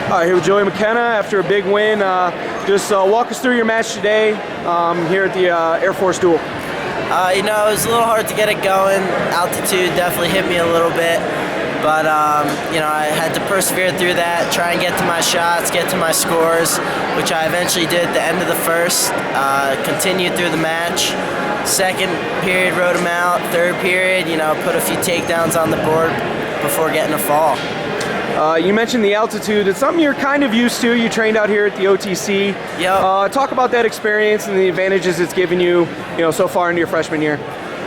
All right, here with Joey McKenna after a big win. Just walk us through your match today here at the Air Force Duel. It was a little hard to get it going. Altitude definitely hit me a little bit, but I had to persevere through that, try and get to my shots, get to my scores, which I eventually did at the end of the first. Continued through the match. Second period, rode them out. Third period, put a few takedowns on the board before getting a fall. You mentioned the altitude. It's something you're kind of used to. You trained out here at the OTC. Yep. Talk about that experience and the advantages it's given you, so far into your freshman year.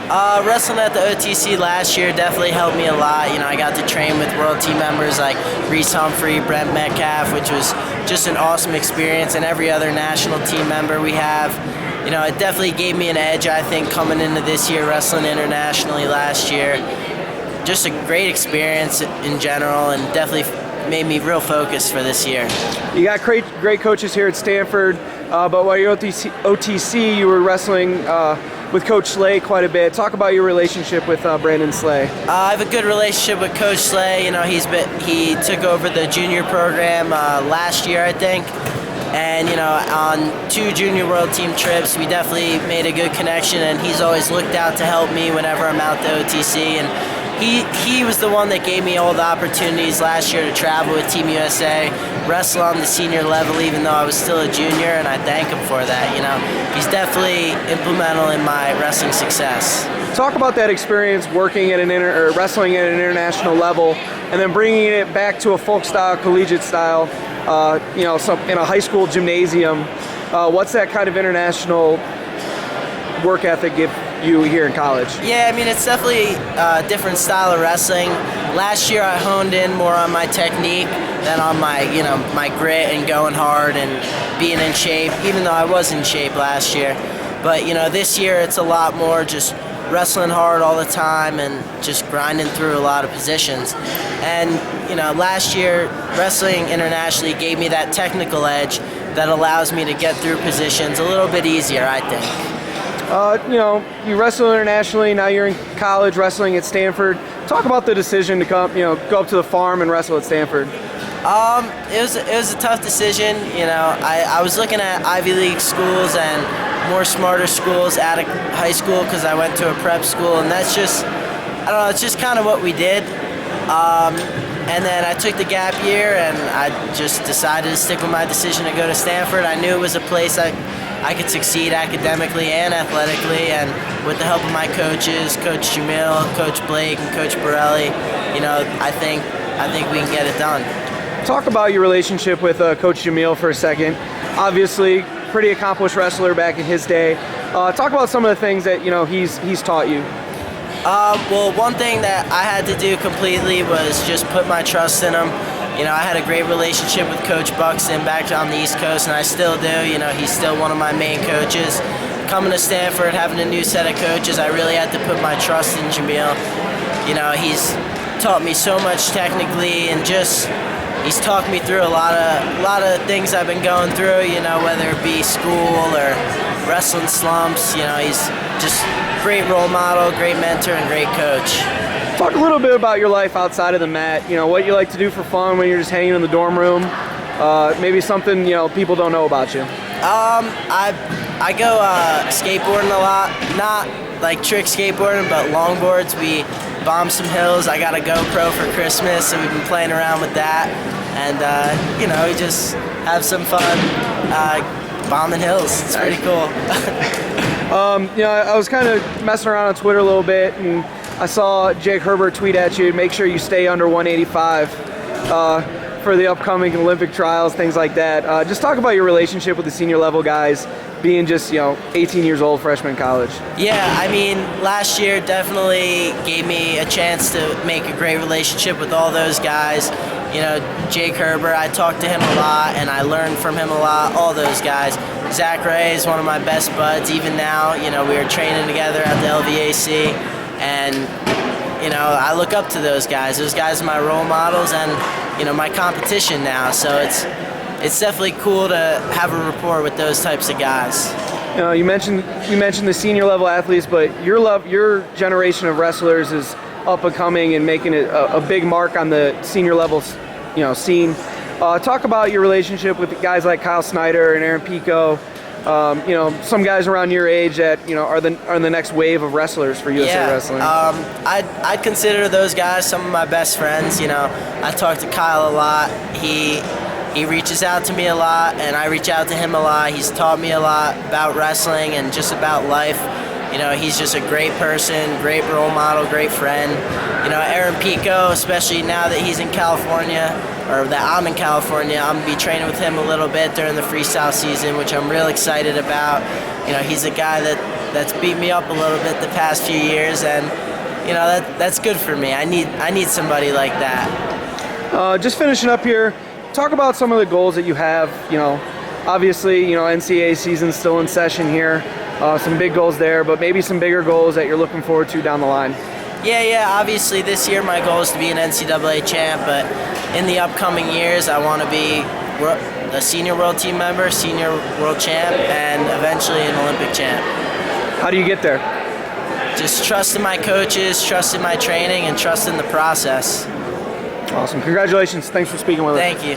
Wrestling at the OTC last year definitely helped me a lot. I got to train with world team members like Reese Humphrey, Brent Metcalf, which was just an awesome experience, and every other national team member we have. It definitely gave me an edge, I think, coming into this year, wrestling internationally last year. Just a great experience in general, and definitely made me real focused for this year. You got great coaches here at Stanford, but while you're at OTC, you were wrestling with Coach Slay quite a bit. Talk about your relationship with Brandon Slay. I have a good relationship with Coach Slay. He took over the junior program last year, I think. And, on 2 junior world team trips, we definitely made a good connection, and he's always looked out to help me whenever I'm out to OTC. And he was the one that gave me all the opportunities last year to travel with Team USA, wrestle on the senior level even though I was still a junior, and I thank him for that. He's definitely implemental in my wrestling success. Talk about that experience working at wrestling at an international level, and then bringing it back to a folk style, collegiate style, in a high school gymnasium. What's that kind of international work ethic give you here in college? Yeah, it's definitely a different style of wrestling. Last year I honed in more on my technique than on my grit and going hard and being in shape, even though I was in shape last year. But this year it's a lot more just wrestling hard all the time and just grinding through a lot of positions. And last year wrestling internationally gave me that technical edge that allows me to get through positions a little bit easier, I think. You wrestle internationally, now you're in college wrestling at Stanford. Talk about the decision to go up to the farm and wrestle at Stanford. It was a tough decision. I was looking at Ivy League schools and more smarter schools out of high school because I went to a prep school, and that's just, it's just kind of what we did. And then I took the gap year, and I just decided to stick with my decision to go to Stanford. I knew it was a place I could succeed academically and athletically, and with the help of my coaches, Coach Jamil, Coach Blake, and Coach Borelli, I think we can get it done. Talk about your relationship with Coach Jamil for a second. Obviously, pretty accomplished wrestler back in his day. Talk about some of the things that he's taught you. Well, one thing that I had to do completely was just put my trust in him. I had a great relationship with Coach Buxton back on the East Coast, and I still do. He's still one of my main coaches. Coming to Stanford, having a new set of coaches, I really had to put my trust in Jamil. He's taught me so much technically, and he's talked me through a lot of things I've been going through, whether it be school or wrestling slumps. He's just a great role model, great mentor, and great coach. Talk a little bit about your life outside of the mat. What you like to do for fun when you're just hanging in the dorm room. Maybe something people don't know about you. I go skateboarding a lot. Not like trick skateboarding, but longboards. We bomb some hills. I got a GoPro for Christmas, so we've been playing around with that. And we just have some fun bombing hills. It's pretty cool. I was kind of messing around on Twitter a little bit, and I saw Jake Herbert tweet at you, make sure you stay under 185 for the upcoming Olympic trials, things like that. Just talk about your relationship with the senior level guys, being just 18 years old, freshman in college. Yeah, last year definitely gave me a chance to make a great relationship with all those guys. Jake Herbert, I talked to him a lot, and I learned from him a lot, all those guys. Zach Ray is one of my best buds, even now. We were training together at the LVAC, and I look up to those guys. Those guys are my role models and my competition now. So it's definitely cool to have a rapport with those types of guys. You mentioned the senior level athletes, but your generation of wrestlers is up and coming and making a big mark on the senior level scene. Talk about your relationship with guys like Kyle Snyder and Aaron Pico. Some guys around your age that are the next wave of wrestlers for USA Wrestling. I'd consider those guys some of my best friends. I talk to Kyle a lot. He reaches out to me a lot, and I reach out to him a lot. He's taught me a lot about wrestling and just about life. He's just a great person, great role model, great friend. Aaron Pico, especially now that he's in California, or that I'm in California, I'm going to be training with him a little bit during the freestyle season, which I'm real excited about. He's a guy that's beat me up a little bit the past few years, and that's good for me. I need somebody like that. Just finishing up here, talk about some of the goals that you have. Obviously, NCAA season's still in session here. Some big goals there, but maybe some bigger goals that you're looking forward to down the line. Yeah. Obviously, this year my goal is to be an NCAA champ, but in the upcoming years, I want to be a senior world team member, senior world champ, and eventually an Olympic champ. How do you get there? Just trust in my coaches, trust in my training, and trust in the process. Awesome. Congratulations. Thanks for speaking with us. Thank you.